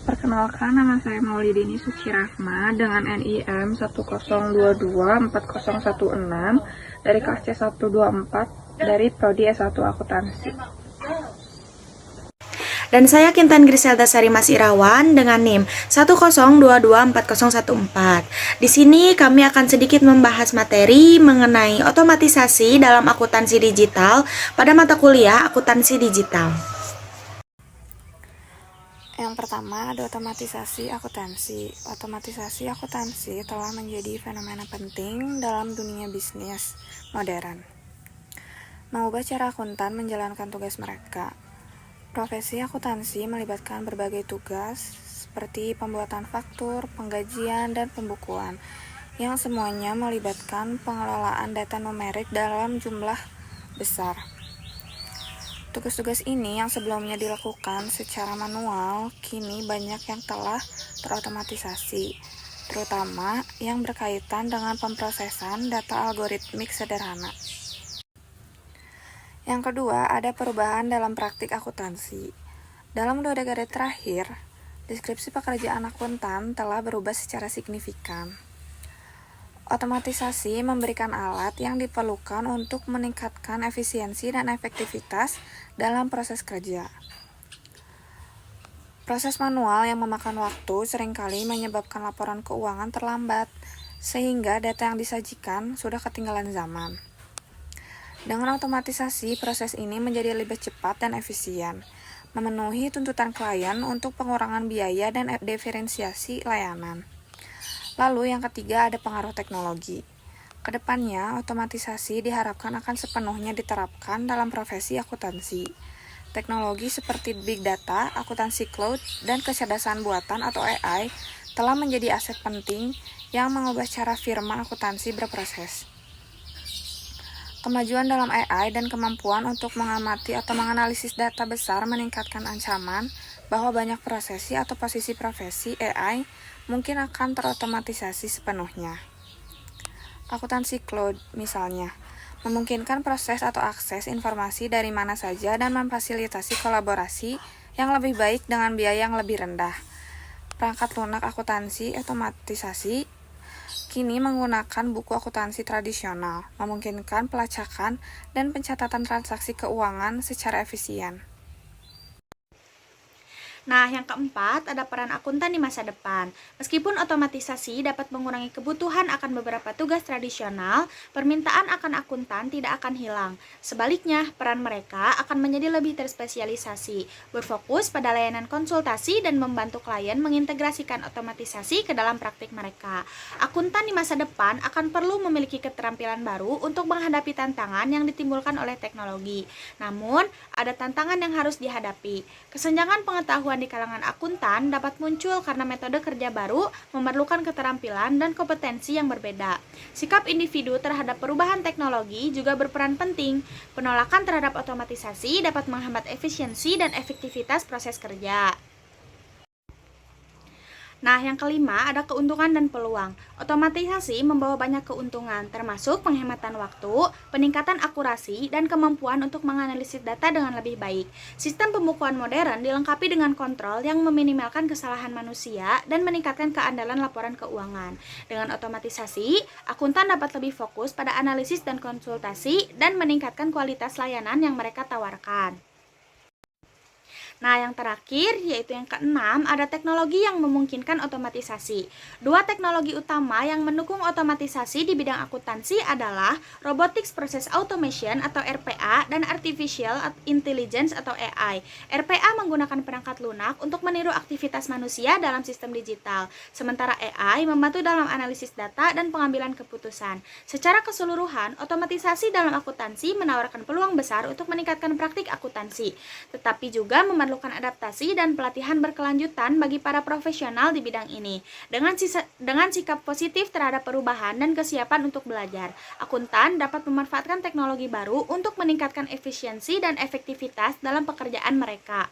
Perkenalkan, nama saya Maulidini Suci Rahma dengan NIM 102240116 dari kelas C124 dari Prodi S1 Akuntansi. Dan saya Kintan Griselda Sari Mas Irawan dengan NIM 102240114. Di sini kami akan sedikit membahas materi mengenai otomatisasi dalam akuntansi digital pada mata kuliah akuntansi digital. Yang pertama ada otomatisasi akuntansi. Otomatisasi akuntansi telah menjadi fenomena penting dalam dunia bisnis modern, mengubah cara akuntan menjalankan tugas mereka. Profesi akuntansi melibatkan berbagai tugas seperti pembuatan faktur, penggajian, dan pembukuan, yang semuanya melibatkan pengelolaan data numerik dalam jumlah besar. Tugas-tugas ini yang sebelumnya dilakukan secara manual, kini banyak yang telah terotomatisasi, terutama yang berkaitan dengan pemrosesan data algoritmik sederhana. Yang kedua, ada perubahan dalam praktik akuntansi. Dalam 2 dekade terakhir, deskripsi pekerjaan akuntan telah berubah secara signifikan. Otomatisasi memberikan alat yang diperlukan untuk meningkatkan efisiensi dan efektivitas dalam proses kerja. Proses manual yang memakan waktu seringkali menyebabkan laporan keuangan terlambat, sehingga data yang disajikan sudah ketinggalan zaman. Dengan otomatisasi, proses ini menjadi lebih cepat dan efisien, memenuhi tuntutan klien untuk pengurangan biaya dan diferensiasi layanan. Lalu yang ketiga ada pengaruh teknologi. Kedepannya, otomatisasi diharapkan akan sepenuhnya diterapkan dalam profesi akuntansi. Teknologi seperti big data, akuntansi cloud, dan kecerdasan buatan atau AI telah menjadi aset penting yang mengubah cara firma akuntansi berproses. Kemajuan dalam AI dan kemampuan untuk mengamati atau menganalisis data besar meningkatkan ancaman bahwa banyak prosesi atau posisi profesi AI mungkin akan terotomatisasi sepenuhnya. Akuntansi cloud, misalnya, memungkinkan proses atau akses informasi dari mana saja dan memfasilitasi kolaborasi yang lebih baik dengan biaya yang lebih rendah. Perangkat lunak akuntansi otomatisasi kini menggunakan buku akuntansi tradisional, memungkinkan pelacakan dan pencatatan transaksi keuangan secara efisien. Nah, yang keempat, ada peran akuntan di masa depan. Meskipun otomatisasi dapat mengurangi kebutuhan akan beberapa tugas tradisional, permintaan akan akuntan tidak akan hilang. Sebaliknya, peran mereka akan menjadi lebih terspesialisasi, berfokus pada layanan konsultasi dan membantu klien mengintegrasikan otomatisasi ke dalam praktik mereka. Akuntan di masa depan akan perlu memiliki keterampilan baru untuk menghadapi tantangan yang ditimbulkan oleh teknologi. Namun, ada tantangan yang harus dihadapi. Kesenjangan pengetahuan di kalangan akuntan dapat muncul karena metode kerja baru memerlukan keterampilan dan kompetensi yang berbeda. Sikap individu terhadap perubahan teknologi juga berperan penting. Penolakan terhadap otomatisasi dapat menghambat efisiensi dan efektivitas proses kerja. Nah, yang kelima ada keuntungan dan peluang. Otomatisasi membawa banyak keuntungan, termasuk penghematan waktu, peningkatan akurasi, dan kemampuan untuk menganalisis data dengan lebih baik. Sistem pembukuan modern dilengkapi dengan kontrol yang meminimalkan kesalahan manusia dan meningkatkan keandalan laporan keuangan. Dengan otomatisasi, akuntan dapat lebih fokus pada analisis dan konsultasi dan meningkatkan kualitas layanan yang mereka tawarkan. Nah, yang terakhir, yaitu yang keenam, ada teknologi yang memungkinkan otomatisasi. 2 teknologi utama yang mendukung otomatisasi di bidang akuntansi adalah Robotics Process Automation atau RPA dan Artificial Intelligence atau AI. RPA menggunakan perangkat lunak untuk meniru aktivitas manusia dalam sistem digital, sementara AI membantu dalam analisis data dan pengambilan keputusan. Secara keseluruhan, otomatisasi dalam akuntansi menawarkan peluang besar untuk meningkatkan praktik akuntansi, tetapi juga memerlukan adaptasi dan pelatihan berkelanjutan bagi para profesional di bidang ini. Dengan sikap positif terhadap perubahan dan kesiapan untuk belajar, akuntan dapat memanfaatkan teknologi baru untuk meningkatkan efisiensi dan efektivitas dalam pekerjaan mereka.